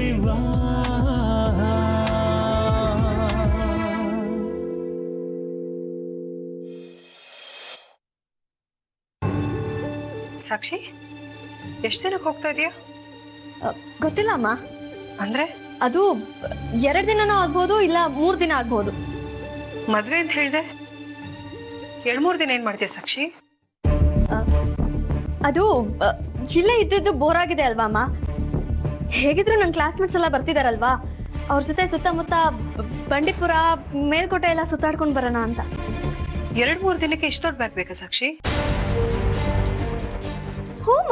ವಿವಾಹ. ಸಾಕ್ಷಿ, ಎಷ್ಟು ದಿನಕ್ಕೆ ಹೋಗ್ತಾ ಇದೀಯಾ? ಗೊತ್ತಿಲ್ಲ ಅಮ್ಮ. ಅಂದ್ರೆ ಅದು 2 ದಿನನೂ ಆಗ್ಬೋದು, ಇಲ್ಲ 3 ದಿನ ಆಗ್ಬೋದು. ಮದ್ವೆ ಅಂತ ಹೇಳಿದೆ, 2-3 ದಿನ ಏನ್ ಮಾಡ್ತೀಯ ಸಾಕ್ಷಿ? ಅದು ಇಲ್ಲೇ ಇದ್ದಿದ್ದು ಬೋರ್ ಆಗಿದೆ ಅಲ್ವಾ ಅಮ್ಮ. ಹೇಗಿದ್ರು ನನ್ನ ಕ್ಲಾಸ್ಮೇಟ್ಸ್ ಎಲ್ಲ ಬರ್ತಿದಾರಲ್ವಾ, ಅವ್ರ ಜೊತೆ ಸುತ್ತಮುತ್ತ ಬಂಡೀಪುರ, ಮೇಲ್ಕೋಟೆ ಎಲ್ಲ ಸುತ್ತಾಡ್ಕೊಂಡು ಬರೋಣ ಅಂತ. 2-3 ದಿನಕ್ಕೆ ಇಷ್ಟು ದೊಡ್ಡ ಬ್ಯಾಗ್ ಬೇಕಾ ಸಾಕ್ಷಿ? ಹೂಮ,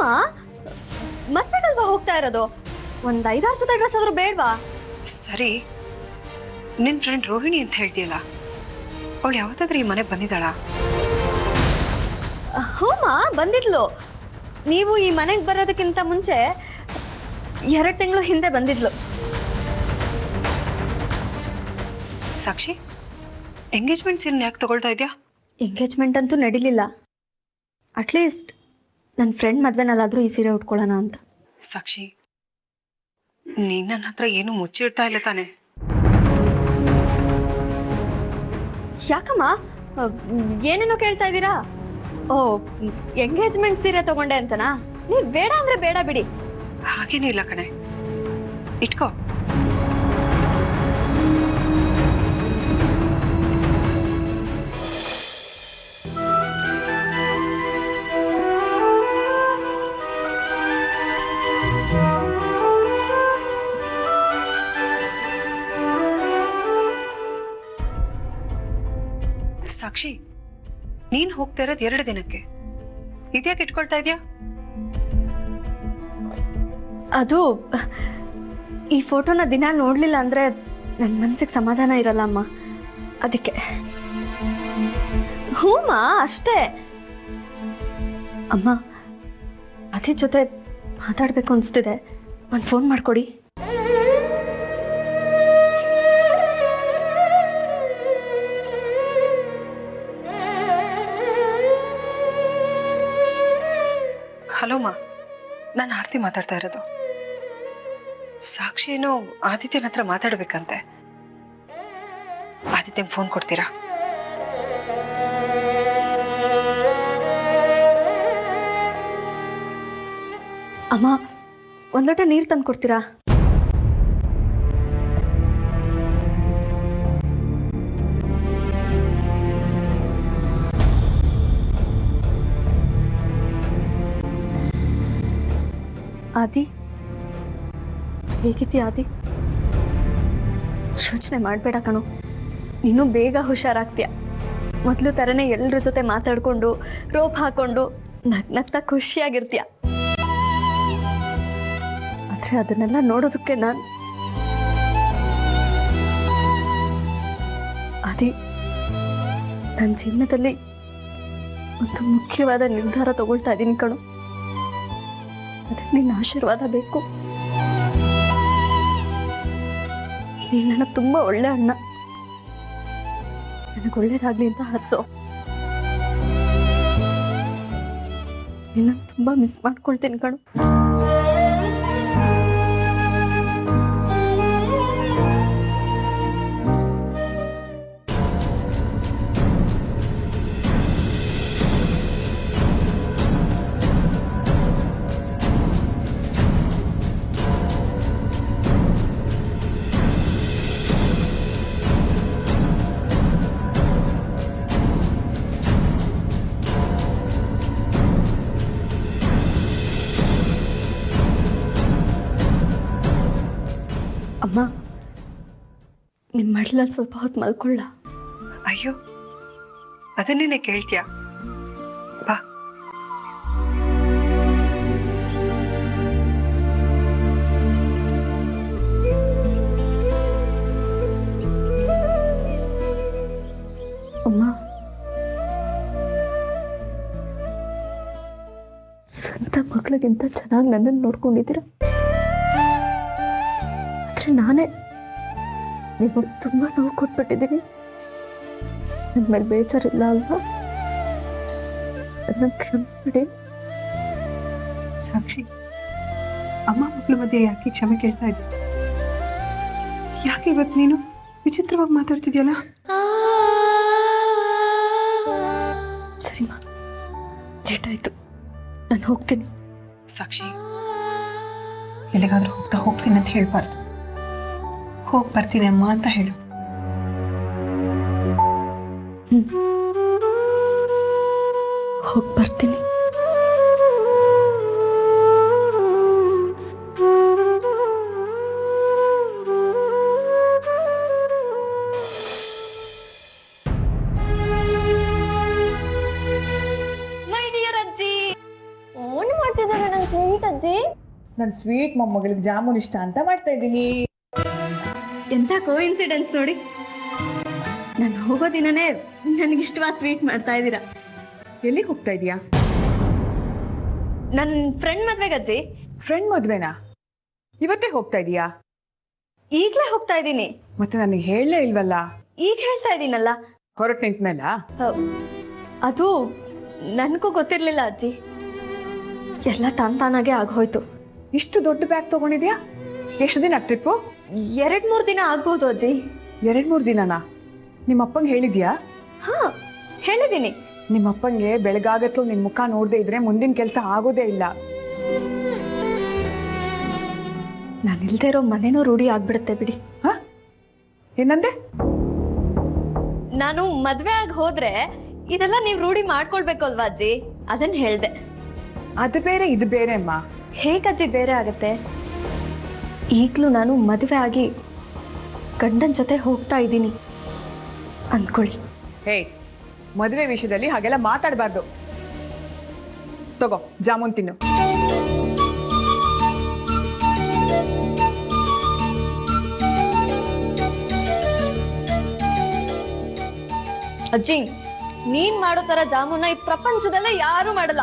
ಮದ್ವೆಗಲ್ವಾ ಹೋಗ್ತಾ ಇರೋದು, ಒಂದ್ 5-6 ಜೊತೆ ಡ್ರೆಸ್ ಆದ್ರೂ ಬೇಡ್ವಾ? ಸರಿ, ನಿನ್ ಫ್ರೆಂಡ್ ರೋಹಿಣಿ ಅಂತ ಹೇಳ್ತೀಯಲ್ಲ, ಅವಳು ಯಾವತ್ತಾದ್ರೂ ಈ ಮನೆಗೆ ಬಂದಿದ್ದಾಳ? ಹೂಮ, ಬಂದಿದ್ಲು. ನೀವು ಈ ಮನೆಗೆ ಬರೋದಕ್ಕಿಂತ ಮುಂಚೆ 2 ತಿಂಗಳು ಹಿಂದೆ ಬಂದಿದ್ಲು. ಸಾಕ್ಷಿ, ಎಂಗೇಜ್ಮೆಂಟ್ ಸೀರೆ ಯಾಕೆ ತಗೊಳ್ತಾ ಇದೆಯಾ? ಎಂಗೇಜ್ಮೆಂಟ್ ಅಂತೂ ನಡೀಲಿಲ್ಲ, ಅಟ್ಲೀಸ್ಟ್ ನನ್ನ ಫ್ರೆಂಡ್ ಮದ್ವೆನಲ್ಲಾದ್ರೂ ಈ ಸೀರೆ ಉಟ್ಕೊಳ್ಳೋಣ ಅಂತ. ಸಾಕ್ಷಿ, ನೀನ್ ನನ್ನ ಹತ್ರ ಏನು ಮುಚ್ಚಿಡ್ತಾ ಇಲ್ಲ ತಾನೆ? ಯಾಕಮ್ಮ, ಏನೇನೋ ಕೇಳ್ತಾ ಇದ್ದೀರಾ? ಓ, ಎಂಗೇಜ್ಮೆಂಟ್ ಸೀರೆ ತಗೊಂಡೆ ಅಂತನಾ? ನೀವು ಬೇಡ ಅಂದ್ರೆ ಬೇಡ ಬಿಡಿ. ಹಾಗೇನೂ ಇಲ್ಲ ಕಣೆ, ಇಟ್ಕೋ. ಸಾಕ್ಷಿ, ನೀನ್ ಹೋಗ್ತಾ ಇರೋದು 2 ದಿನಕ್ಕೆ, ಇದ್ಯಾಕೆ ಇಟ್ಕೊಳ್ತಾ ಇದೆಯಾ? ಅದು ಈ ಫೋಟೋನ ದಿನ ನೋಡ್ಲಿಲ್ಲ ಅಂದ್ರೆ ನನ್ನ ಮನಸ್ಸಿಗೆ ಸಮಾಧಾನ ಇರಲ್ಲ ಅಮ್ಮ, ಅದಕ್ಕೆ. ಹೂಮ, ಅಷ್ಟೇ. ಅಮ್ಮ, ಅದೇ ಜೊತೆ ಮಾತಾಡ್ಬೇಕು ಅನಿಸ್ತಿದೆ, ಒಂದು ಫೋನ್ ಮಾಡ್ಕೊಡಿ. ಹಲೋ ಮಾ, ನಾನು ಆರ್ತಿ ಮಾತಾಡ್ತಾ ಇರೋದು. ಸಾಕ್ಷಿ ಏನೋ ಆದಿತ್ಯನ ಹತ್ರ ಮಾತಾಡ್ಬೇಕಂತೆ. ಆದಿತ್ಯಂಗೆ ಫೋನ್ ಕೊಡ್ತೀರಾ? ಅಮ್ಮ, ಒಂದು ಲೋಟ ನೀರು ತಂದು ಕೊಡ್ತೀರಾ? ಆದಿ, ಹೇಗಿದ್ದೀಯ ಆದಿ? ಯೋಚನೆ ಮಾಡಬೇಡ ಕಣು, ನೀನು ಬೇಗ ಹುಷಾರಾಗ್ತೀಯ. ಮೊದಲು ಥರನೇ ಎಲ್ಲರ ಜೊತೆ ಮಾತಾಡಿಕೊಂಡು ರೋಪ್ ಹಾಕೊಂಡು ನಗ್ನಗ್ತಾ ಖುಷಿಯಾಗಿರ್ತೀಯ. ಆದರೆ ಅದನ್ನೆಲ್ಲ ನೋಡೋದಕ್ಕೆ ನಾನು ಆದಿ, ನನ್ನ ಜೀವನದಲ್ಲಿ ಒಂದು ಮುಖ್ಯವಾದ ನಿರ್ಧಾರ ತಗೊಳ್ತಾ ಇದ್ದೀನಿ ಕಣು. ಅದಕ್ಕೆ ನಿನ್ನ ಆಶೀರ್ವಾದ ಬೇಕು. ನೀನು ನನಗೆ ತುಂಬ ಒಳ್ಳೆ ಅಣ್ಣ, ನನಗೆ ಒಳ್ಳೇದಾಗ್ಲಿ ಅಂತ ಹರಿಸೋ. ನಿನ್ನ ತುಂಬ ಮಿಸ್ ಮಾಡ್ಕೊಳ್ತೀನಿ ಕಣು. ಅಮ್ಮ, ನಿಮ್ಮ ಮಡ್ಲಲ್ಲಿ ಸ್ವಲ್ಪ ಹೊತ್ತು ಮಲ್ಕೊಳ್ಳ. ಅಯ್ಯೋ, ಅದನ್ನೇನೆ ಕೇಳ್ತೀಯಾ? ಬಾ. ಅಮ್ಮ, ಸ್ವಂತ ಮಗಳಿಗಿಂತ ಚೆನ್ನಾಗಿ ನನ್ನನ್ನು ನೋಡ್ಕೊಂಡಿದ್ದೀರ. ಆದರೆ ನಾನೇ ನಿಮಗೆ ತುಂಬ ನೋವು ಕೊಟ್ಬಿಟ್ಟಿದ್ದೀನಿ. ನನ್ನ ಮೇಲೆ ಬೇಜಾರಿಲ್ಲ ಅಲ್ವಾ? ನನ್ನ ಕ್ಷಮಿಸ್ಬಿಡಿ. ಸಾಕ್ಷಿ, ಅಮ್ಮ ಮಕ್ಕಳ ಮಧ್ಯೆ ಯಾಕೆ ಕ್ಷಮೆ ಕೇಳ್ತಾ ಇದ್ದೆ? ಯಾಕೆ ಇವತ್ತು ನೀನು ವಿಚಿತ್ರವಾಗಿ ಮಾತಾಡ್ತಿದ್ಯಲ್ಲ? ಸರಿಮಾ, ಲೇಟ್ ಆಯ್ತು, ನಾನು ಹೋಗ್ತೀನಿ. ಸಾಕ್ಷಿ, ಎಲ್ಲಿಗಾದ್ರೂ ಹೋಗ್ತೀನಿ ಅಂತ ಹೇಳ್ಬಾರ್ದು. ಹೋಗಿ ಬರ್ತೀನಿ ಅಮ್ಮ ಅಂತ ಹೇಳು. ಹೋಗಿ ಬರ್ತೀನಿ. ಮೈ ಡಿಯರ್ ಅಜ್ಜಿ, ಏನು ಮಾಡ್ತಿದ್ದಾರೆ ನನ್ನ ಸ್ವೀಟ್ ಅಜ್ಜಿ? ನನ್ನ ಸ್ವೀಟ್ ಮೊಮ್ಮಗಳಿಗೆ ಜಾಮೂನ್ ಇಷ್ಟ ಅಂತ ಮಾಡ್ತಾ ಇದ್ದೀನಿ. ಎಂಥ ಕೋಇನ್ಸಿಡೆನ್ಸ್ ನೋಡಿ, ನಾನು ಹೋಗೋ ದಿನನೇ ನನಗಿಷ್ಟವಾದ ಸ್ವೀಟ್ ಮಾಡ್ತಾ ಇದ್ದೀರಾ. ಎಲ್ಲಿಗೆ ಹೋಗ್ತಾ ಇದೀಯಾ? ನನ್ನ ಫ್ರೆಂಡ್ ಮದ್ವೆಗೆ ಅಜ್ಜಿ. ಫ್ರೆಂಡ್ ಮದ್ವೆನಾ? ಇವತ್ತೇ ಹೋಗ್ತಾ ಇದೀಯಾ? ಈಗಲೇ ಹೋಗ್ತಾ ಇದ್ದೀನಿ. ಮತ್ತೆ ನನಗೆ ಹೇಳಲೇ ಇಲ್ವಲ್ಲ? ಈಗ ಹೇಳ್ತಾ ಇದ್ದೀನಲ್ಲ. ಹೊರಟು ನಿಂತ ಮೇಲ? ಅದು ನನಗೂ ಗೊತ್ತಿರಲಿಲ್ಲ ಅಜ್ಜಿ, ಎಲ್ಲ ತಾನಾಗೆ ಆಗೋಯ್ತು. ಇಷ್ಟು ದೊಡ್ಡ ಬ್ಯಾಗ್ ತಗೊಂಡಿದ್ಯಾ? ಎಷ್ಟು ದಿನ ಟ್ರಿಪ್ಪು? 2-3 ದಿನ ಆಗ್ಬೋದು ಅಜ್ಜಿ. 2-3 ದಿನನಾ? ನಿಮ್ಮಪ್ಪಂಗೆ ಹೇಳಿದ್ಯಾ? ಹಾ, ಹೇಳಿದ್ದೀನಿ. ನಿಮ್ಮಪ್ಪಂಗೆ ಬೆಳಗಾಗತ್ತೂ ನಿನ್ನ ಮುಖ ನೋಡದೆ ಇದ್ರೆ ಮುಂದಿನ ಕೆಲಸ ಆಗೋದೇ ಇಲ್ಲ. ನಾನು ಇಲ್ದೇ ಇರೋ ಮನೇನೂ ರೂಢಿ ಆಗ್ಬಿಡುತ್ತೆ ಬಿಡಿ. ಹಾ, ಏನಂದೆ? ನಾನು ಮದ್ವೆ ಆಗಿ ಹೋದ್ರೆ ಇದೆಲ್ಲ ನೀವು ರೂಢಿ ಮಾಡ್ಕೊಳ್ಬೇಕು ಅಲ್ವಾ ಅಜ್ಜಿ, ಅದನ್ನ ಹೇಳ್ದೆ. ಅದು ಬೇರೆ ಇದು ಬೇರೆ ಅಮ್ಮ. ಹೇಗಜ್ಜಿ ಬೇರೆ ಆಗತ್ತೆ? ಈಗಲೂ ನಾನು ಮದುವೆ ಆಗಿ ಗಂಡನ ಜೊತೆ ಹೋಗ್ತಾ ಇದ್ದೀನಿ ಅಂದ್ಕೊಳ್ಳಿ. ಹೇ, ಮದುವೆ ವಿಷಯದಲ್ಲಿ ಹಾಗೆಲ್ಲ ಮಾತಾಡಬಾರ್ದು. ತಗೋ ಜಾಮೂನ್ ತಿನ್ನು. ಅಜ್ಜಿ, ನೀನ್ ಮಾಡೋ ತರ ಜಾಮೂನ ಈ ಪ್ರಪಂಚದಲ್ಲೇ ಯಾರು ಮಾಡಲ್ಲ.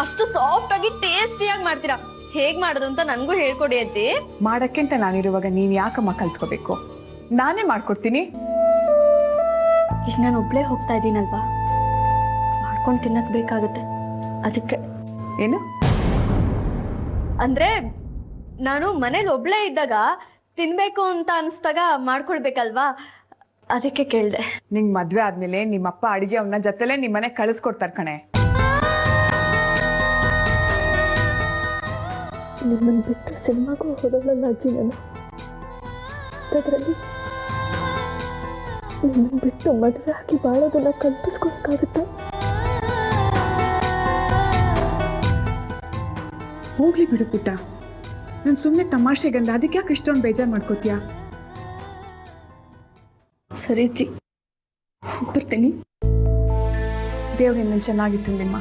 ಅಷ್ಟು ಸಾಫ್ಟ್ ಆಗಿ ಟೇಸ್ಟಿಯಾಗಿ ಮಾಡ್ತೀರಾ. ಹೇಗ್ ಮಾಡೋದು ಅಂತ ನನ್ಗೂ ಹೇಳ್ಕೊಡಿ ಅಜ್ಜಿ. ಮಾಡಕ್ಕೆಂತ ನಾನಿರುವಾಗ ನೀನ್ ಯಾಕಮ್ಮ ಕಲ್ತ್ಕೋಬೇಕು? ನಾನೇ ಮಾಡ್ಕೊಡ್ತೀನಿ. ಈಗ ನಾನು ಒಬ್ಳೇ ಹೋಗ್ತಾ ಇದ್ದೀನಲ್ವಾ, ಮಾಡ್ಕೊಂಡು ತಿನ್ನಕ್ ಬೇಕಾಗುತ್ತೆ. ಅದಕ್ಕೆ. ಏನು ಅಂದ್ರೆ ನಾನು ಮನೇಲಿ ಒಬ್ಳೇ ಇದ್ದಾಗ ತಿನ್ಬೇಕು ಅಂತ ಅನಿಸ್ದಾಗ ಮಾಡ್ಕೊಳ್ಬೇಕಲ್ವಾ, ಅದಕ್ಕೆ ಕೇಳ್ದೆ. ನಿಂಗ್ ಮದ್ವೆ ಆದ್ಮೇಲೆ ನಿಮ್ಮಪ್ಪ ಅಡಿಗೆ ಅವನ್ನ ಜೊತೆಲೆ ನಿಮ್ಮನೆ ಕಳಿಸ್ಕೊಡ್ತಾರ ಕಣೆ. ನಿಮ್ಮನ್ನು ಬಿಟ್ಟು ಸಿನಿಮಾಗೂ ಹೋದವಳಲ್ಲ ಅಜ್ಜಿ ನಾನು. ಅದರಲ್ಲಿ ನಿಮ್ಮನ್ನು ಬಿಟ್ಟು ಮದುವೆ ಆಗಿ ಬಾಳೋದನ್ನ ಕಲ್ಪಿಸ್ಕೊಳಕ್ಕಾಗುತ್ತಾ? ಹೋಗ್ಲಿ ಬಿಡು ಪುಟ್ಟ, ನಾನು ಸುಮ್ಮನೆ ತಮಾಷೆಗಂದ, ಅದಕ್ಕೆ ಯಾಕೆ ಇಷ್ಟೊಂದು ಬೇಜಾರು ಮಾಡ್ಕೋತೀಯಾ? ಸರಿ ಅಜ್ಜಿ, ಬರ್ತೀನಿ. ದೇವ್ರು ಇನ್ನೊಂದು ಚೆನ್ನಾಗಿತ್ತು ನಿಮ್ಮ.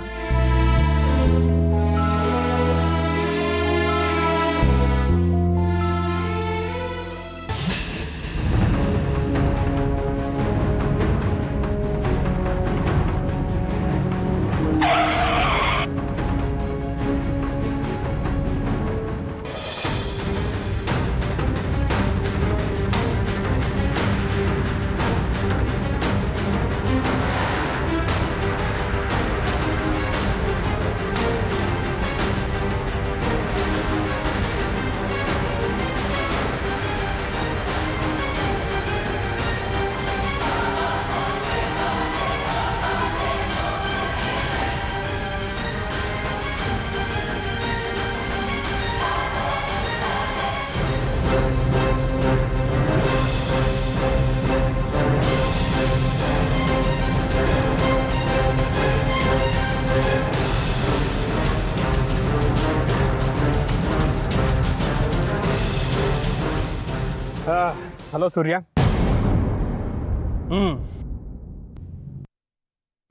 ಹಲೋ ಸೂರ್ಯ.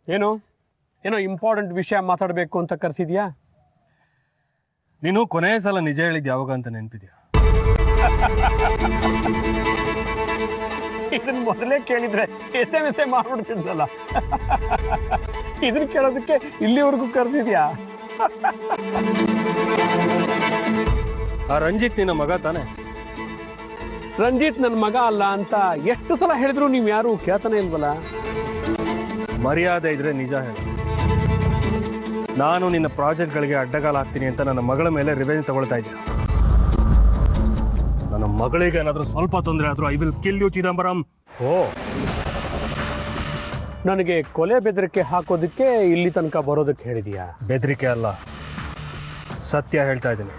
ಏನು ಏನೋ ಇಂಪಾರ್ಟೆಂಟ್ ವಿಷಯ ಮಾತಾಡಬೇಕು ಅಂತ ಕರೆಸಿದ್ಯಾ? ನೀನು ಕೊನೆಯ ಸಲ ನಿಜ ಹೇಳಿದ್ದು ಯಾವಾಗ ಅಂತ ನೆನಪಿದ್ಯಾ? ಇದನ್ನ ಮೊದಲೇ ಕೇಳಿದ್ರೆ SMS ಮಾಡ್ಬಿಡ್ತಿದ್ನಲ್ಲ. ಇದನ್ನ ಕೇಳೋದಕ್ಕೆ ಇಲ್ಲಿವರೆಗೂ ಕರೆಸಿದ್ಯಾ? ಆ ರಂಜಿತ್ ನಿನ್ನ ಮಗ ತಾನೆ? ರಂಜಿತ್ ನನ್ನ ಮಗ ಅಲ್ಲ ಅಂತ ಎಷ್ಟು ಸಲ ಹೇಳಿದ್ರು ನೀವು ಯಾರು ಕೇಳ್ತಾನೆ ಇಲ್ವಲ್ಲ? ಮರ್ಯಾದೆ ಇದ್ರೆ ನಿಜ ಹೇಳು. ನಾನು ನಿನ್ನ ಪ್ರಾಜೆಕ್ಟ್ಗಳಿಗೆ ಅಡ್ಡಗಾಲ ಹಾಕ್ತೀನಿ ಅಂತ ನನ್ನ ಮಗಳ ಮೇಲೆ ರಿವೆಂಜ್ ತಗೊಳ್ತಾ ಇದ್ದೆ. ನನ್ನ ಮಗಳಿಗೆ ಏನಾದರೂ ಸ್ವಲ್ಪ ತೊಂದರೆ ಆದರೂ I will kill you Chidambaram. Oh, ನನಗೆ ಕೊಲೆ ಬೆದರಿಕೆ ಹಾಕೋದಕ್ಕೆ ಇಲ್ಲಿ ತನಕ ಬರೋದಕ್ಕೆ ಹೇಳಿದೀಯಾ? ಬೆದರಿಕೆ ಅಲ್ಲ, ಸತ್ಯ ಹೇಳ್ತಾ ಇದ್ದೀನಿ.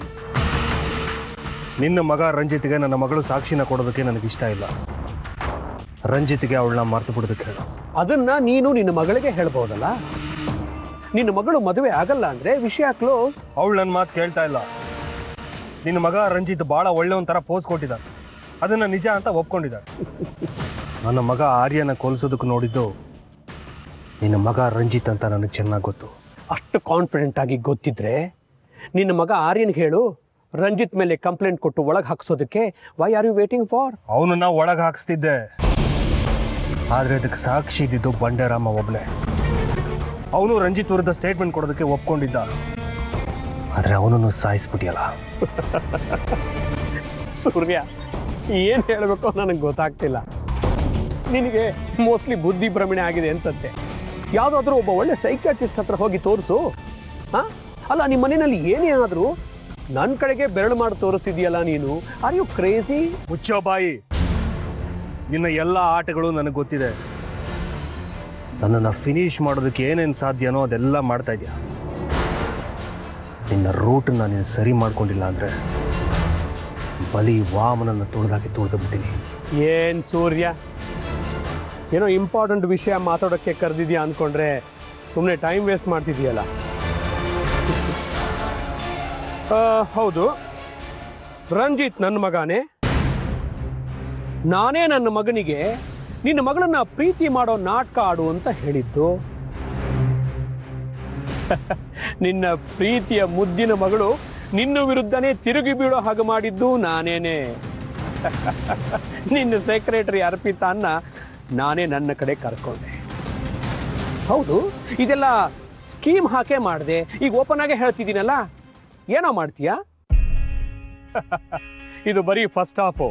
ನಿನ್ನ ಮಗ ರಂಜಿತ್ಗೆ ನನ್ನ ಮಗಳು ಸಾಕ್ಷಿನ ಕೊಡೋದಕ್ಕೆ ನನಗಿಷ್ಟ ಇಲ್ಲ. ರಂಜಿತ್ಗೆ ಅವಳನ್ನ ಮರ್ತು ಬಿಡೋದಕ್ಕೆ ಹೇಳು. ಅದನ್ನ ನೀನು ನಿನ್ನ ಮಗಳಿಗೆ ಹೇಳ್ಬೋದಲ್ಲ. ನಿನ್ನ ಮಗಳು ಮದುವೆ ಆಗಲ್ಲ ಅಂದ್ರೆ ವಿಷಯ ಕ್ಲೋಸ್. ಅವಳು ನನ್ನ ಮಾತು ಕೇಳ್ತಾ ಇಲ್ಲ. ನಿನ್ನ ಮಗ ರಂಜಿತ್ ಭಾಳ ಒಳ್ಳೆ ಒಂಥರ ಪೋಸ್ ಕೊಟ್ಟಿದ್ದಾನೆ, ಅದನ್ನು ನಿಜ ಅಂತ ಒಪ್ಕೊಂಡಿದ್ದಾನೆ. ನನ್ನ ಮಗ ಆರ್ಯನ ಕೊಲಿಸೋದಕ್ಕೆ ನೋಡಿದ್ದು ನಿನ್ನ ಮಗ ರಂಜಿತ್ ಅಂತ ನನಗೆ ಚೆನ್ನಾಗಿ ಗೊತ್ತು. ಅಷ್ಟು ಕಾನ್ಫಿಡೆಂಟ್ ಆಗಿ ಗೊತ್ತಿದ್ರೆ ನಿನ್ನ ಮಗ ಆರ್ಯನ್ಗೆ ಹೇಳು, ರಂಜಿತ್ ಮೇಲೆ ಕಂಪ್ಲೇಂಟ್ ಕೊಟ್ಟು ಒಳಗೆ ಹಾಕ್ಸೋದಕ್ಕೆ. Why are you waiting for? ಅವನನ್ನ ಒಳಗೆ ಹಾಕಿಸ್ತಿದ್ದೆ, ಆದರೆ ಅದಕ್ಕೆ ಸಾಕ್ಷಿ ಇದ್ದಿದ್ದು ಬಂಡೆರಾಮ ಒಬ್ಬನೇ. ಅವನು ರಂಜಿತ್ ವಿರುದ್ಧ ಸ್ಟೇಟ್ಮೆಂಟ್ ಕೊಡೋದಕ್ಕೆ ಒಪ್ಕೊಂಡಿದ್ದ, ಆದರೆ ಅವನನ್ನು ಸಾಯಿಸ್ಬಿಟ್ಟಿಯಲ್ಲ. ಸೂರ್ಯ, ಏನು ಹೇಳಬೇಕು ನನಗೆ ಗೊತ್ತಾಗ್ತಿಲ್ಲ. ನಿನಗೆ ಮೋಸ್ಟ್ಲಿ ಬುದ್ಧಿ ಭ್ರಮಣೆ ಆಗಿದೆ ಅನ್ಸತ್ತೆ. ಯಾವುದಾದ್ರೂ ಒಬ್ಬ ಒಳ್ಳೆ ಸೈಕಾಟ್ರಿಸ್ಟ್ ಹತ್ರ ಹೋಗಿ ತೋರಿಸು. ಹಾಂ, ಅಲ್ಲ, ನಿಮ್ಮ ಮನೆಯಲ್ಲಿ ಏನೇ ಆದರೂ ನನ್ನ ಕಡೆಗೆ ಬೆರಳು ಮಾಡಿ ತೋರಿಸ್ತಿದೆಯಲ್ಲ ನೀನು. Are you crazy? ಮುಚ್ಚೋ ಬಾಯಿ. ನಿನ್ನ ಎಲ್ಲ ಆಟಗಳು ನನಗೆ ಗೊತ್ತಿದೆ. ನನ್ನನ್ನು ಫಿನಿಶ್ ಮಾಡೋದಕ್ಕೆ ಏನೇನು ಸಾಧ್ಯನೋ ಅದೆಲ್ಲ ಮಾಡ್ತಾ ಇದೆಯಾ. ನಿನ್ನ ರೂಟನ್ನು ನೀನು ಸರಿ ಮಾಡ್ಕೊಂಡಿಲ್ಲ ಅಂದರೆ ಬಲಿ ವಾಮನನ್ನು ತುಳಿದು ಬಿಡ್ತೀನಿ. ಏನು ಸೂರ್ಯ, ಏನೋ ಇಂಪಾರ್ಟೆಂಟ್ ವಿಷಯ ಮಾತಾಡೋಕ್ಕೆ ಕರೆದಿದ್ಯಾ ಅಂದ್ಕೊಂಡ್ರೆ ಸುಮ್ಮನೆ ಟೈಮ್ ವೇಸ್ಟ್ ಮಾಡ್ತಿದೆಯಲ್ಲ. ಹೌದು, ರಂಜಿತ್ ನನ್ನ ಮಗನೇ. ನಾನೇ ನನ್ನ ಮಗನಿಗೆ ನಿನ್ನ ಮಗಳನ್ನ ಪ್ರೀತಿ ಮಾಡೋ ನಾಟಕ ಆಡು ಅಂತ ಹೇಳಿದ್ದು. ನಿನ್ನ ಪ್ರೀತಿಯ ಮುದ್ದಿನ ಮಗಳು ನಿನ್ನ ವಿರುದ್ಧನೇ ತಿರುಗಿ ಬೀಳೋ ಹಾಗೆ ಮಾಡಿದ್ದು ನಾನೇನೆ. ನಿನ್ನ ಸೆಕ್ರೆಟರಿ ಅರ್ಪಿತಾನ್ನ ನಾನೇ ನನ್ನ ಕಡೆ ಕರ್ಕೊಂಡೆ. ಹೌದು, ಇದೆಲ್ಲ ಸ್ಕೀಮ್ ಹಾಕೇ ಮಾಡಿದೆ. ಈಗ ಓಪನ್ ಆಗೇ ಹೇಳ್ತಿದ್ದೀನಲ್ಲ, ಏನೋ ಮಾಡ್ತೀಯಾ? ಇದು ಬರೀ ಫಸ್ಟ್ ಹಾಫು.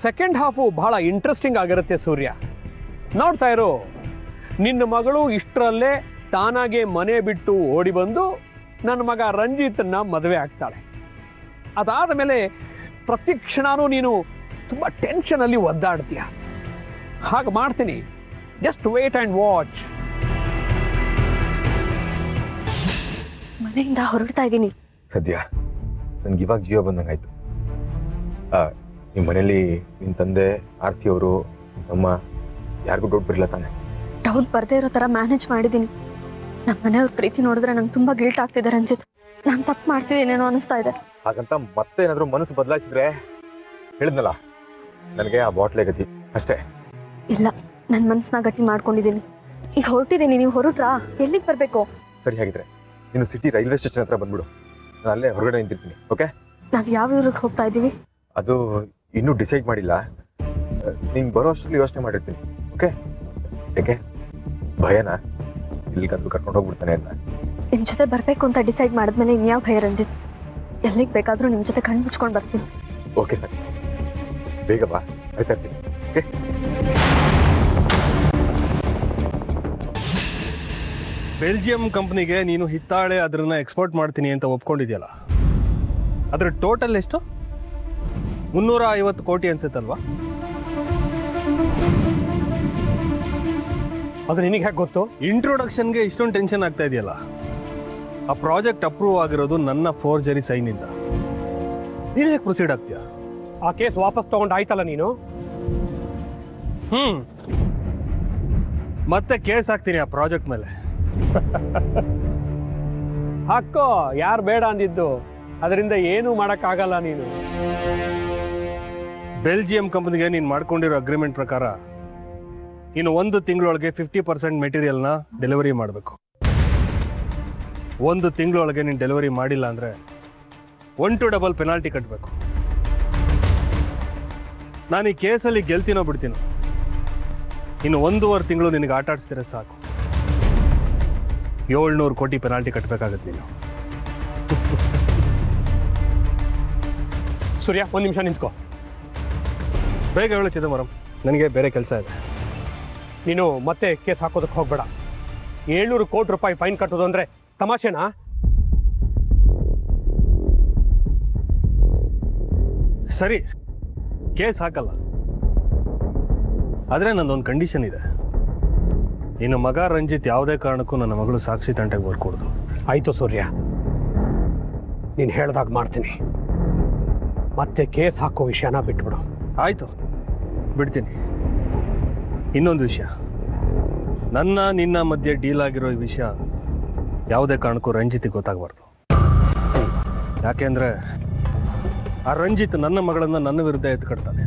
ಸೆಕೆಂಡ್ ಹಾಫು ಬಹಳ ಇಂಟ್ರೆಸ್ಟಿಂಗ್ ಆಗಿರುತ್ತೆ ಸೂರ್ಯ. ನೋಡ್ತಾ ಇರೋ, ನಿನ್ನ ಮಗಳು ಇಷ್ಟರಲ್ಲೇ ತಾನಾಗೆ ಮನೆ ಬಿಟ್ಟು ಓಡಿ ಬಂದು ನನ್ನ ಮಗ ರಂಜಿತನ್ನ ಮದುವೆ ಆಗ್ತಾಳೆ. ಅದಾದ ಮೇಲೆ ಪ್ರತಿ ಕ್ಷಣನೂ ನೀನು ತುಂಬ ಟೆನ್ಷನಲ್ಲಿ ಒದ್ದಾಡ್ತೀಯ. ಹಾಗೆ ಮಾಡ್ತೀನಿ. Just wait and watch. ಮನೆಯಿಂದ ಹೊರಡ್ತಾ ಇದ್ದೀನಿ. ಸದ್ಯ ನನಗೆ ಇವಾಗ ಜೀವ ಬಂದಂಗಾಯ್ತು. ನಿಮ್ಮ ಮನೇಲಿ ನಿನ್ನ ತಂದೆ, ಆರ್ತಿ ಅವರು, ನಮ್ಮ ಯಾರಿಗೂ ಡೌಟ್ ಬರಲಿಲ್ಲ ತಾನೆ? ಡೌಟ್ ಬರದೇ ಇರೋ ಥರ ಮ್ಯಾನೇಜ್ ಮಾಡಿದ್ದೀನಿ. ನಮ್ಮ ಮನೆಯವ್ರ ಪ್ರೀತಿ ನೋಡಿದ್ರೆ ನಂಗೆ ತುಂಬ ಗಿಲ್ಟ್ ಆಗ್ತಿದೆ ರಂಜಿತ್. ನಾನು ತಪ್ಪು ಮಾಡ್ತಿದ್ದೀನೇನೋ ಅನಿಸ್ತಾ ಇದೆ. ಹಾಗಂತ ಮತ್ತೆ ಏನಾದರೂ ಮನಸ್ಸು ಬದಲಾಯಿಸಿದ್ರೆ ಹೇಳಿದ್ನಲ್ಲ, ನನಗೆ ಆ ಬಾಟ್ಲೆ ಗತಿ ಅಷ್ಟೇ. ಇಲ್ಲ, ನನ್ನ ಮನಸ್ಸನ್ನ ಗಟ್ಟಿ ಮಾಡ್ಕೊಂಡಿದ್ದೀನಿ. ಈಗ ಹೊರಟಿದ್ದೀನಿ. ನೀವು ಹೊರಟ್ರಾ? ಎಲ್ಲಿಗೆ ಬರಬೇಕು? ಸರಿ, ಹಾಗಿದ್ರೆ ನೀನು ಸಿಟಿ ರೈಲ್ವೆ ಸ್ಟೇಷನ್ ಹತ್ರ ಬಂದ್ಬಿಡು. ನಾನು ಅಲ್ಲೇ ಹೊರಗಡೆ ನಿಂತಿರ್ತೀನಿ. ಓಕೆ? ನಾವು ಯಾವ ಊರಿಗೆ ಹೋಗ್ತಾ ಇದ್ದೀವಿ? ಅದು ಇನ್ನೂ ಡಿಸೈಡ್ ಮಾಡಿಲ್ಲ. ನೀನು ಬರೋ ಅಷ್ಟರಲ್ಲಿ ಯೋಚನೆ ಮಾಡಿರ್ತೀನಿ. ಓಕೆ? ಯಾಕೆ ಭಯನಾ? ಇಲ್ಲಿಗಂತೂ ಕರ್ಕೊಂಡು ಹೋಗ್ಬಿಡ್ತಾನೆ ಅಂತ. ನಿಮ್ಮ ಜೊತೆ ಬರಬೇಕು ಅಂತ ಡಿಸೈಡ್ ಮಾಡಿದ್ಮೇಲೆ ಇನ್ಯಾವ ಭಯ ರಂಜಿತ್? ಎಲ್ಲಿಗೆ ಬೇಕಾದರೂ ನಿಮ್ಮ ಜೊತೆ ಕಣ್ಣು ಮುಚ್ಕೊಂಡು ಬರ್ತೀನಿ. ಓಕೆ ಸರ್, ಬೇಗ ಬಾ, ಆಯ್ತಾ ಇರ್ತೀನಿ. ಓಕೆ? ಬೆಲ್ಜಿಯಂ ಕಂಪ್ನಿಗೆ ನೀನು ಹಿತ್ತಾಳೆ ಅದನ್ನ ಎಕ್ಸ್ಪೋರ್ಟ್ ಮಾಡ್ತೀನಿ ಅಂತ ಒಪ್ಕೊಂಡಿದ್ಯಲ್ಲ, ಅದರ ಟೋಟಲ್ ಎಷ್ಟು? 350 ಕೋಟಿ ಅನ್ಸುತ್ತಲ್ವಾ? ಅದು ನಿನಗೆ ಹೇಗೆ ಗೊತ್ತು? ಇಂಟ್ರೊಡಕ್ಷನ್ಗೆ ಇಷ್ಟೊಂದು ಟೆನ್ಷನ್ ಆಗ್ತಾ ಇದೆಯಲ್ಲ. ಆ ಪ್ರಾಜೆಕ್ಟ್ ಅಪ್ರೂವ್ ಆಗಿರೋದು ನನ್ನ ಫೋರ್ಜರಿ ಸೈನಿಂದ. ನೀನು ಹೇಗೆ ಪ್ರೊಸೀಡ್ ಆಗ್ತೀಯಾ? ಆ ಕೇಸ್ ವಾಪಸ್ ತಗೊಂಡು ಆಯ್ತಲ್ಲ ನೀನು. ಮತ್ತೆ ಕೇಸ್ ಹಾಕ್ತೀನಿ ಆ ಪ್ರಾಜೆಕ್ಟ್ ಮೇಲೆ. ಹಾಕೋ, ಯಾರು ಬೇಡ ಅಂದಿದ್ದು. ಅದರಿಂದ ಏನೂ ಮಾಡೋಕ್ಕಾಗಲ್ಲ ನೀನು. ಬೆಲ್ಜಿಯಂ ಕಂಪನಿಗೆ ನೀನು ಮಾಡ್ಕೊಂಡಿರೋ ಅಗ್ರಿಮೆಂಟ್ ಪ್ರಕಾರ ಇನ್ನು 1 ತಿಂಗಳೊಳಗೆ 50% ಮೆಟೀರಿಯಲ್ನ ಡೆಲಿವರಿ ಮಾಡಬೇಕು. 1 ತಿಂಗಳೊಳಗೆ ನೀನು ಡೆಲಿವರಿ ಮಾಡಿಲ್ಲ ಅಂದರೆ 1 to ಡಬಲ್ ಪೆನಾಲ್ಟಿ ಕಟ್ಟಬೇಕು. ನಾನು ಈ ಕೇಸಲ್ಲಿ ಗೆಲ್ತೀನೋ ಬಿಡ್ತೀನೋ, ಇನ್ನು 1.5 ತಿಂಗಳು ನಿನಗೆ ಆಟ ಆಡಿಸ್ತಿದ್ರೆ ಸಾಕು. 700 ಕೋಟಿ ಪೆನಾಲ್ಟಿ ಕಟ್ಟಬೇಕಾಗತ್ತೆ ನೀನು. ಸೂರ್ಯ, ಒಂದು ನಿಮಿಷ ನಿಂತ್ಕೋ. ಬೇಗ ಹೇಳು ಚಿದಂಬರಂ, ನನಗೆ ಬೇರೆ ಕೆಲಸ ಇದೆ. ನೀನು ಮತ್ತೆ ಕೇಸ್ ಹಾಕೋದಕ್ಕೆ ಹೋಗ್ಬೇಡ. 700 ಕೋಟಿ ರೂಪಾಯಿ ಫೈನ್ ಕಟ್ಟೋದು ಅಂದರೆ ತಮಾಷೆನಾ? ಸರಿ, ಕೇಸ್ ಹಾಕಲ್ಲ. ಆದರೆ ನನ್ನೊಂದು ಕಂಡೀಷನ್ ಇದೆ. ನಿನ್ನ ಮಗ ರಂಜಿತ್ ಯಾವುದೇ ಕಾರಣಕ್ಕೂ ನನ್ನ ಮಗಳು ಸಾಕ್ಷಿ ತಂಟೆಗೆ ಬರ್ಕೊಡ್ದು. ಆಯಿತು ಸೂರ್ಯ, ನೀನು ಹೇಳ್ದಾಗ ಮಾಡ್ತೀನಿ. ಮತ್ತೆ ಕೇಸ್ ಹಾಕೋ ವಿಷಯನ ಬಿಟ್ಬಿಡು. ಆಯಿತು, ಬಿಡ್ತೀನಿ. ಇನ್ನೊಂದು ವಿಷಯ, ನಿನ್ನ ಮಧ್ಯೆ ಡೀಲ್ ಆಗಿರೋ ಈ ವಿಷಯ ಯಾವುದೇ ಕಾರಣಕ್ಕೂ ರಂಜಿತಿಗೆ ಗೊತ್ತಾಗಬಾರ್ದು. ಯಾಕೆಂದರೆ ಆ ರಂಜಿತ್ ನನ್ನ ಮಗಳನ್ನು ನನ್ನ ವಿರುದ್ಧ ಎತ್ಕಡ್ತಾನೆ.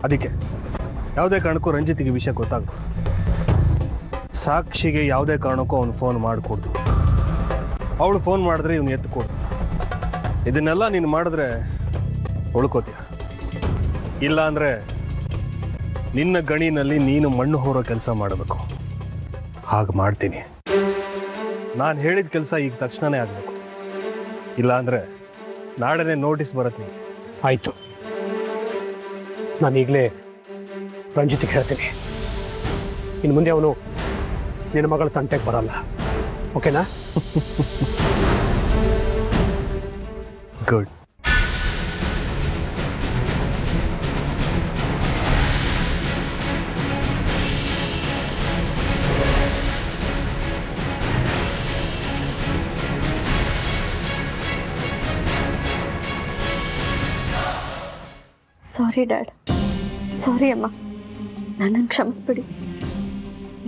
ಅದಕ್ಕೆ ಯಾವುದೇ ಕಾರಣಕ್ಕೂ ರಂಜಿತಿಗೆ ವಿಷಯ ಗೊತ್ತಾಗಬಾರ್ದು. ಸಾಕ್ಷಿಗೆ ಯಾವುದೇ ಕಾರಣಕ್ಕೂ ಅವನು ಫೋನ್ ಮಾಡಿಕೊಡ್ದು. ಅವಳು ಫೋನ್ ಮಾಡಿದ್ರೆ ಇವನು ಎತ್ಕೊಡ್ದು. ಇದನ್ನೆಲ್ಲ ನೀನು ಮಾಡಿದ್ರೆ ಉಳ್ಕೋತೀಯ. ಇಲ್ಲ ಅಂದರೆ ನಿನ್ನ ಗಣಿನಲ್ಲಿ ನೀನು ಮಣ್ಣು ಹೊರೋ ಕೆಲಸ ಮಾಡಬೇಕು. ಹಾಗೆ ಮಾಡ್ತೀನಿ. ನಾನು ಹೇಳಿದ ಕೆಲಸ ಈಗ ತಕ್ಷಣವೇ ಆಗಬೇಕು. ಇಲ್ಲ ಅಂದರೆ ನಾಳೆನೇ ನೋಟಿಸ್ ಬರುತ್ತೆ. ಆಯಿತು, ನಾನು ಈಗಲೇ ರಂಜಿತಿಗೆ ಹೇಳ್ತೀನಿ. ಇನ್ನು ಮುಂದೆ ಅವನು ನಿನ್ನ ಮಗಳ ತಂಟೆಗೆ ಬರಲ್ಲ. ಓಕೆನಾ? ಗುಡ್. ಸಾರಿ ಡ್ಯಾಡ್, ಸಾರಿ ಅಮ್ಮ, ನನ್ನನ್ನು ಕ್ಷಮಿಸ್ಬಿಡಿ.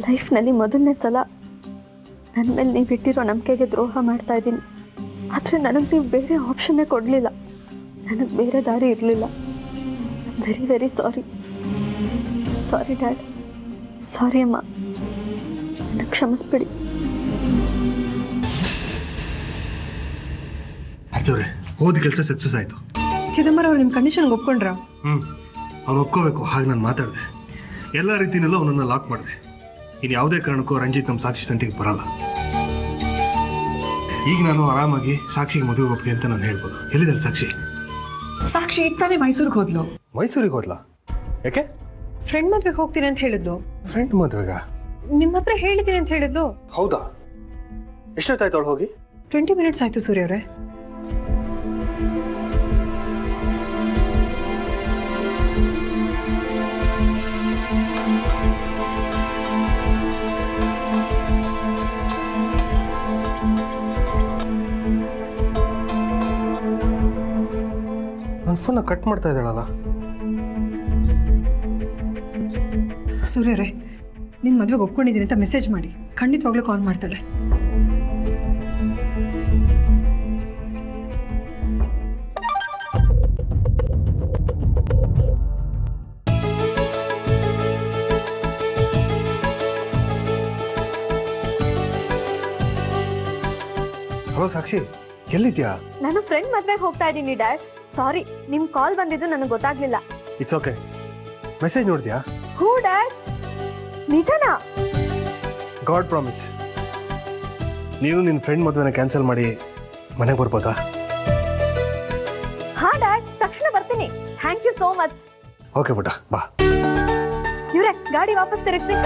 ಲೈಫ್ನಲ್ಲಿ ಮೊದಲನೇ ಸಲ ನನ್ನ ಮೇಲೆ ನೀವು ಇಟ್ಟಿರೋ ನಂಬಿಕೆಗೆ ದ್ರೋಹ ಮಾಡ್ತಾ ಇದ್ದೀನಿ. ಆದರೆ ನನಗೆ ನೀವು ಬೇರೆ ಆಪ್ಷನ್ನೇ ಕೊಡಲಿಲ್ಲ. ನನಗೆ ಬೇರೆ ದಾರಿ ಇರಲಿಲ್ಲ. Very very sorry. Sorry dad, sorry ಅಮ್ಮ, ನನಗೆ ಕ್ಷಮಿಸ್ಬಿಡಿ. ಅರ್ಜುವ್ರೆ, ಹೋದ ಕೆಲಸ ಸಕ್ಸಸ್ ಆಯಿತು. ಚಿದಂಬರ ಅವ್ರು ನಿಮ್ಮ ಕಂಡೀಷನ್ಗೆ ಒಪ್ಕೊಂಡ್ರ? ಅವ್ನು ಒಪ್ಕೋಬೇಕು. ಹಾಗೆ ನಾನು ಮಾತಾಡಿದೆ. ಎಲ್ಲ ರೀತಿಯಲ್ಲೂ ಅವನನ್ನು ಲಾಕ್ ಮಾಡಿದೆ. ಇನ್ನು ಯಾವುದೇ ಕಾರಣಕ್ಕೂ ರಂಜಿತ್ ನಮ್ಮ ಸಾಕ್ಷಿ ತಂಟೆಗೆ ಬರಲ್ಲ. ಈಗ ನಾನು ಆರಾಮಾಗಿ ಸಾಕ್ಷಿಗೆ ಮದುವೆ ಹೋಗ್ತೀನಿ ಅಂತ ನಾನು ಹೇಳ್ಬೋದು. ಎಲ್ಲಿದ್ದಾರೆ ಸಾಕ್ಷಿ? ಸಾಕ್ಷಿ ಈಗ ತಾನೇ ಮೈಸೂರಿಗೆ ಹೋದ್ಲು. ಮೈಸೂರಿಗೆ ಹೋದ್ಲಾ? ಯಾಕೆ? ಫ್ರೆಂಡ್ ಮದ್ವೆಗೆ ಹೋಗ್ತೀನಿ ಅಂತ ಹೇಳಿದ್ಲು. ಫ್ರೆಂಡ್ ಮದುವೆಗ? ನಿಮ್ಮ ಹತ್ರ ಹೇಳಿದ್ದೀನಿ ಅಂತ ಹೇಳಿದ್ಲು. ಹೌದಾ? ಎಷ್ಟೊತ್ತಾಯ್ತು ಅವಳು ಹೋಗಿ? 20 ಮಿನಿಟ್ಸ್ ಆಯ್ತು ಸೂರ್ಯ ಅವರೇ. ನನ್ನ ಫೋನ್ನ ಕಟ್ ಮಾಡ್ತಾ ಇದ್ದಾಳಲ್ಲ. ಸೂರ್ಯರೇ, ನಿನ್ನ ಮದುವೆಗೆ ಒಪ್ಕೊಂಡಿದ್ದೀನಿ ಅಂತ ಮೆಸೇಜ್ ಮಾಡಿ. ಖಂಡಿತವಾಗ್ಲೂ ಕಾಲ್ ಮಾಡ್ತಾಳೆ. ಹಲೋ ಸಾಕ್ಷಿ, ಎಲ್ಲಿದ್ಯಾ? ನಾನು ಫ್ರೆಂಡ್ ಮದ್ವೆಗೆ ಹೋಗ್ತಾ ಇದ್ದೀನಿ ಡ್ಯಾಡ್. ಸಾರಿ, ನಿಮ್ಮ ಕಾಲ್ ಬಂದಿದ್ದು ನನಗೆ ಗೊತ್ತಾಗ್ಲಿಲ್ಲ. It's okay. ಮೆಸೇಜ್ ನೋಡಿದ್ಯಾ? ಹೂ ಡ್ಯಾಡ್, ನಿಜನಾ? God promise. ನೀನು ನಿನ್ನ ಫ್ರೆಂಡ್ ಮದುವೆನ ಕ್ಯಾನ್ಸಲ್ ಮಾಡಿ ಮನೆಗೆ ಬರ್ಬೋದಾ? ಹಾ ಡ್ಯಾಡ್, ತಕ್ಷಣ ಬರ್ತೀನಿ. Thank you so much. Okay ಪುಟ್ಟ, ಬಾ. ಇವ್ರೆ, ಗಾಡಿ ವಾಪಸ್ ತಿರುಗಿಸಿ.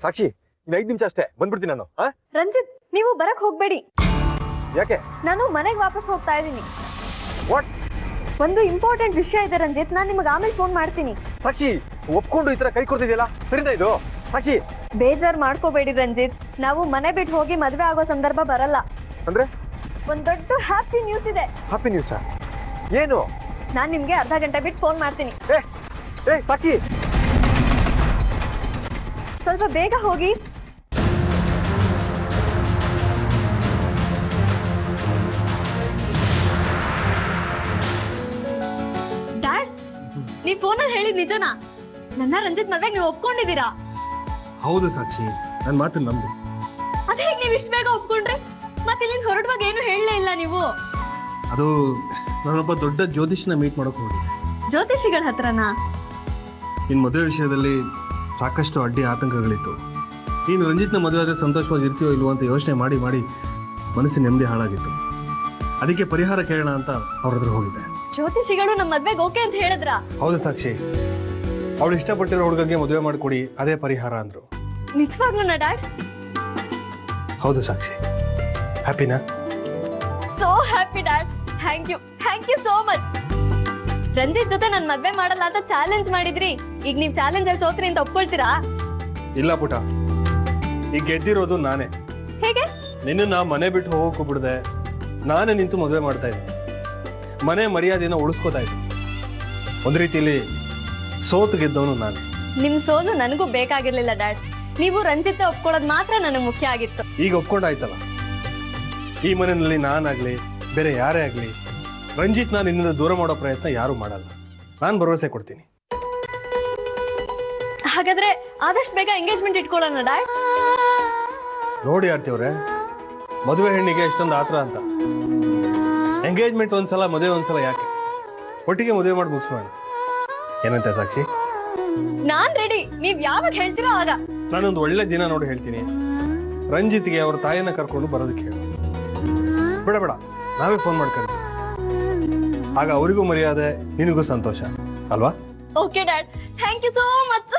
ಸಾಕ್ಷಿ, ಇನ್ನು 5 ನಿಮಿಷ ಅಷ್ಟೇ, ಬಂದ್ಬಿಡ್ತೀನಿ ನಾನು. ರಂಜಿತ್, ನೀವು ಬರಕ್ ಹೋಗ್ಬೇಡಿ. ಯಾಕೆ? ನಾನು ಮನೆಗೆ ವಾಪಸ್ ಹೋಗ್ತಾ ಇದ್ದೀನಿ. ವಾಟ್? ಒಂದು ಇಂಪಾರ್ಟೆಂಟ್ ವಿಷಯ ಇದೆ ರಂಜಿತ್, ನಾನು ನಿಮಗೆ ಆಮೇಲೆ ಫೋನ್ ಮಾಡ್ತೀನಿ. ಸಾಕ್ಷಿ, ಒಪ್ಕೊಂಡು ಈ ತರ ಕೈ ಕೊಡ್ತಿದ್ಯಲ್ಲ, ಸರಿನಾ ಇದು? ಸಾಕ್ಷಿ, ಬೇಜಾರ್ ಮಾಡ್ಕೋಬೇಡಿ ರಂಜಿತ್, ನಾವು ಮನೆ ಬಿಟ್ಟು ಹೋಗಿ ಮದುವೆ ಆಗೋ ಸಂದರ್ಭ ಬರಲ್ಲ. ಅಂದ್ರೆ ಒಂದ್ ದೊಡ್ಡ ಹ್ಯಾಪಿ ನ್ಯೂಸ್ ಇದೆ. Happy news? ಏನು? ನಾನು ನಿಮ್ಗೆ ಅರ್ಧ ಗಂಟೆ ಬಿಟ್ಟು ಫೋನ್ ಮಾಡ್ತೀನಿ. ಏ ಸಾಕ್ಷಿ, ಸ್ವಲ್ಪ ಬೇಗ ಹೋಗಿ. ಡ್ಯಾಡ್, ನೀವ್ ಫೋನಲ್ಲಿ ಹೇಳಿದ್ ನಿಜನಾ? ನನ್ನ ರಂಜಿತ್ ಮದ್ವೆಗೆ ನೀವು ಒಪ್ಕೊಂಡಿದ್ದೀರಾ? ಹೌದು ಸಾಕ್ಷಿ, ನನ್ನ ಮಾತನ್ನು ನಂಬು. ಅದೇ ನೀವು ಇಷ್ಟು ಬೇಗ ಒಪ್ಕೊಂಡ್ರಿ? ಮತ್ತೆ ಇಲ್ಲಿಂದ ಹೊರಡುವಾಗ ಏನು ಹೇಳಲೇ ಇಲ್ಲ ನೀವು. ಅದು ನಾನೊಬ್ಬ ದೊಡ್ಡ ಜ್ಯೋತಿಷನ ಮೀಟ್ ಮಾಡೋಕೆ ಹೋಗಿದ್ದೆ. ಜ್ಯೋತಿಷಿಗಳ ಹತ್ರನಾ? ನಿನ್ನ ಮದುವೆ ವಿಷಯದಲ್ಲಿ ಸಾಕಷ್ಟು ಅಡ್ಡಿ ಆತಂಕಗಳಿತ್ತು. ನೀನು ರಂಜಿತ್ನ ಮದುವೆ ಆದರೆ ಸಂತೋಷವಾಗಿ ಇರ್ತೀಯೋ ಇಲ್ವೋ ಅಂತ ಯೋಚನೆ ಮಾಡಿ ಮಾಡಿ ಮನಸ್ಸಿನ ನೆಮ್ಮದಿ ಹಾಳಾಗಿತ್ತು. ಅದಕ್ಕೆ ಪರಿಹಾರ ಕೇಳೋಣ ಅಂತ ಅವ್ರ ಹತ್ರ ಹೋಗಿದ್ದೆ. ಜ್ಯೋತಿಷಿಗಳು ನಮ್ಮ ಮದ್ವೆಗೆ ಓಕೆ ಅಂತ ಹೇಳಿದ್ರ? ಹೌದು ಸಾಕ್ಷಿ, ಅವಳು ಇಷ್ಟಪಟ್ಟಿರೋ ಹುಡುಗಗೆ ಮದುವೆ ಮಾಡಿಕೊಡಿ, ಅದೇ ಪರಿಹಾರ ಅಂದ್ರು. ನಿಜವಾಗ್ಲೂ ಡ್ಯಾಡ್? ಹೌದು ಸಾಕ್ಷಿ. ಹ್ಯಾಪಿನಾ? Happy dad. Thank you so much. Ranjith ಜೊತೆ ನನ್ ಮದ್ವೆ ಮಾಡಲ್ಲ ಅಂತ ಚಾಲೆಂಜ್ ಮಾಡಿದ್ರಿ. ಈಗ ನೀವ್ ಚಾಲೆಂಜ್ ಅಲ್ಲಿ ಸೋತ್ರಿ ಅಂತ ಒಪ್ಕೊಳ್ತೀರಾ? ಇಲ್ಲ ಪುಟ, ಈಗ ಗೆದ್ದಿರೋದು ನಾನೇ. ಹೇಗೆ? ನಿನ್ನ ಮನೆ ಬಿಟ್ಟು ಹೋಗೋಕ್ಕೂ ಬಿಡದೆ ನಾನೇ ನಿಂತು ಮದುವೆ ಮಾಡ್ತಾ ಇದ್ದೆ. ಮನೆ ಮರ್ಯಾದೆನ ಉಳಿಸ್ಕೋತಾ ಇದ್ದೆ. ಒಂದು ರೀತಿಯಲ್ಲಿ ಸೋತು ಗೆದ್ದವನು ನಾನೇ. ನಿಮ್ ಸೋಲು ನನಗೂ ಬೇಕಾಗಿರ್ಲಿಲ್ಲ ಡ್ಯಾಡ್. ನೀವು ರಂಜಿತ್ ಒಪ್ಕೊಳ್ಳೋದು ಮಾತ್ರ ನನಗೆ ಮುಖ್ಯ ಆಗಿತ್ತು. ಈಗ ಒಪ್ಕೊಂಡಾಯ್ತಲ್ಲ, ಈ ಮನೆಯಲ್ಲಿ ನಾನಾಗ್ಲಿ ಬೇರೆ ಯಾರೇ ಆಗಲಿ ರಂಜಿತ್ನ ನಿನ್ನಿಂದ ದೂರ ಮಾಡೋ ಪ್ರಯತ್ನ ಯಾರು ಮಾಡಲ್ಲ. ನಾನು ಭರವಸೆ ಕೊಡ್ತೀನಿ. ಹಾಗಾದ್ರೆ ಆದಷ್ಟು ಬೇಗ ಎಂಗೇಜ್ಮೆಂಟ್ ಇಟ್ಕೊಳ್ಳೋಣ ಡ್ಯಾಡ್. ನೋಡಿ ಆರ್ತಿಯವ್ರೆ, ಮದುವೆ ಹೆಣ್ಣಿಗೆ ಎಷ್ಟೊಂದು ಆತರ ಅಂತ. ಎಂಗೇಜ್ಮೆಂಟ್ ಒಂದ್ಸಲ, ಮದುವೆ ಒಂದ್ಸಲ ಯಾಕೆ? ಒಟ್ಟಿಗೆ ಮದುವೆ ಮಾಡಿ ಮುಗಿಸೋಣ. ಏನಂತ ಸಾಕ್ಷಿ? ನಾನ್ ರೆಡಿ. ನೀವ್ ಯಾವಾಗ ಹೇಳ್ತೀರೋ ಆಗ. ನಾನೊಂದು ಒಳ್ಳೆ ದಿನ ನೋಡಿ ಹೇಳ್ತೀನಿ. ರಂಜಿತ್ಗೆ ಅವ್ರ ತಾಯಿನ ಕರ್ಕೊಂಡು ಬರೋದಕ್ಕೆ ಹೇಳು. ಬೇಡ ಬೇಡ, ನಾವೇ ಫೋನ್ ಮಾಡ್ಕೊಳ್ತೀವಿ. ಆಗ ಅವರಿಗೂ ಮರ್ಯಾದೆ, ನಿನಗೂ ಸಂತೋಷ ಅಲ್ವಾ? Okay dad, thank you so much.